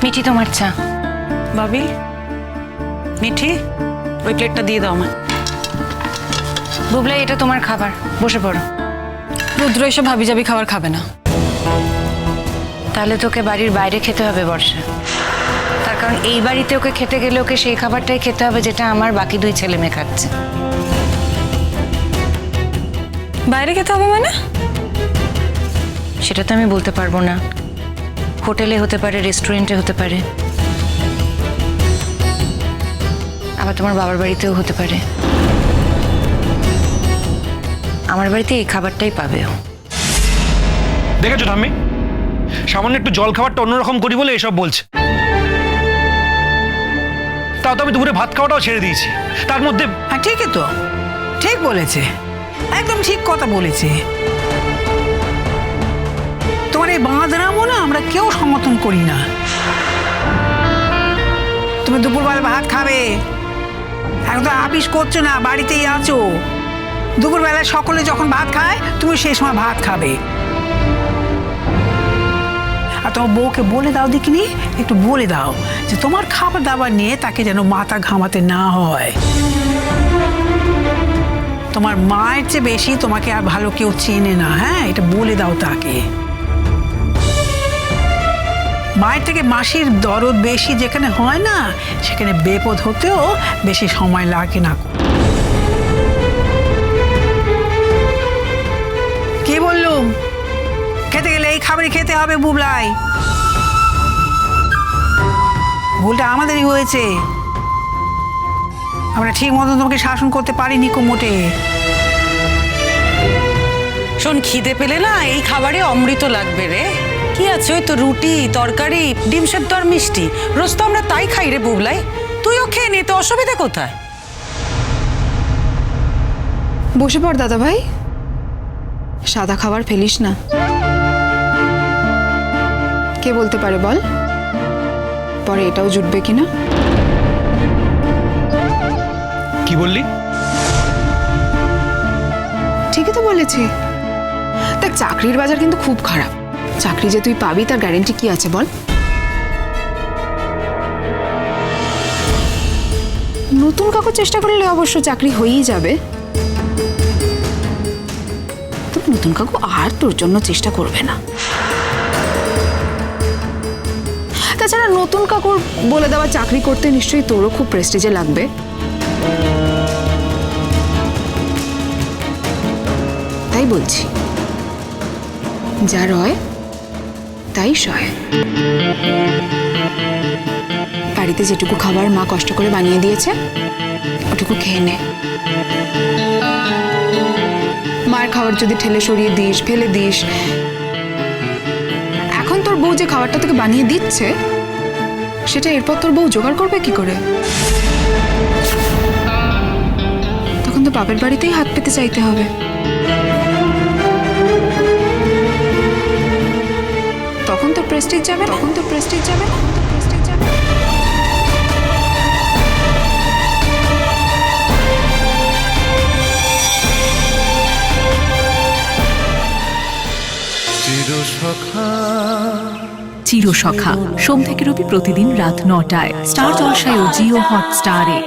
মিঠি তোমার চা। ভাবি, মিঠি ওই প্লেটটা দিয়ে দাও আমায়। বুবলাই, এটা তোমার খাবার, বসে পড়ো। রুদ্র এসব ভাবি যাবি খাবার খাবে না। তাহলে তোকে বাড়ির বাইরে খেতে হবে বর্ষা। তার কারণ এই বাড়িতে ওকে খেতে গেলে ওকে সেই খাবারটাই খেতে হবে যেটা আমার বাকি দুই ছেলে মেয়ে খাচ্ছে। বাইরে খেতে হবে মানে? সেটা তো আমি বলতে পারবো না। হোটেলে হতে পারে, রেস্টুরেন্টে হতে পারে, আবার তোমার বাবার বাড়িতেও হতে পারে। আমার বাড়িতে এই খাবারটাই পাবে ও। দেখেছো ঠাম্মি, সামান্য একটু জল খাবারটা অন্যরকম করি বলে এসব বলছে। তাও তো আমি দুপুরে ভাত খাওয়াটাও ছেড়ে দিয়েছি। তার মধ্যে হ্যাঁ ঠিকই তো, ঠিক বলেছে, একদম ঠিক কথা বলেছে। তোমার এই বাঁধরামও না আমরা কেউ সমর্থন করি না। তুমি দুপুরবেলা ভাত খাবে, এখন তো আপিস করছো না, বাড়িতেই আছো। দুপুরবেলা সকলে যখন ভাত খায় তুমি সেই সময় ভাত খাবে। আর তোমার বউকে বলে দাও দেখিনি, একটু বলে দাও যে তোমার খাবার দাবার নিয়ে তাকে যেন মাথা ঘামাতে না হয়। তোমার মায়ের চেয়ে বেশি তোমাকে আর ভালো কেউ চেনে না। হ্যাঁ, এটা বলে দাও তাকে। মায়ের থেকে মাসির দরদ বেশি যেখানে হয় না, সেখানে বিপদ হতেও বেশি সময় লাগে না। কি বললুম? খেতে গেলে এই খাবারই খেতে হবে বুবলাই। ভুলটা আমাদেরই হয়েছে, আমরা ঠিক মতন তোমাকে শাসন করতে পারিনি কো মোটে। শোন, খিদে পেলে না এই খাবারে অমৃত লাগবে রে। কি আছে, ওই তো রুটি তরকারি ডিম সেদ্ধ আর মিষ্টি, রোজ তো আমরা তাই খাই রে বুবলাই। তুইও খেয়ে নে, তো অসুবিধা কোথায়? বসে পড় দাদা ভাই, সাদা খাবার ফেলিস না। কে বলতে পারে বল, পরে এটাও জুটবে কিনা? কি বললি? ঠিকই তো বলেছি। দেখ, চাকরির বাজার কিন্তু খুব খারাপ। চাকরি যে তুই পাবি তার গ্যারেন্টি কি আছে বল? নতুন কাউকে চেষ্টা করলে অবশ্য চাকরি হয়েই যাবে। তবে নতুন কাকু আর তোর জন্য চেষ্টা করবে না। তাছাড়া নতুন কাকুর বলে দেওয়া চাকরি করতে নিশ্চয়ই তোরও খুব প্রেস্টিজে লাগবে। তাই বলছি, যা রয় তাই সয়। বাড়িতে যেটুকু খাবার মা কষ্ট করে বানিয়ে দিয়েছে ওটুকু খেয়ে নে। মার খাবার যদি ঠেলে সরিয়ে দিস, ফেলে দিস, এখন তোর বউ যে খাবারটা তোকে বানিয়ে দিচ্ছে সেটা এরপর তোর বউ জোগাড় করবে কি করে? তখন তো বাপের বাড়িতেই হাত পেতে চাইতে হবে। তখন তো প্রেস্টিজ যাবে, তখন তো প্রেস্টিজ যাবে না। চিরসখা সোম থেকে রবি প্রতিদিন রাত ৯টায় স্টার জলসায় ও জিও হটস্টারে।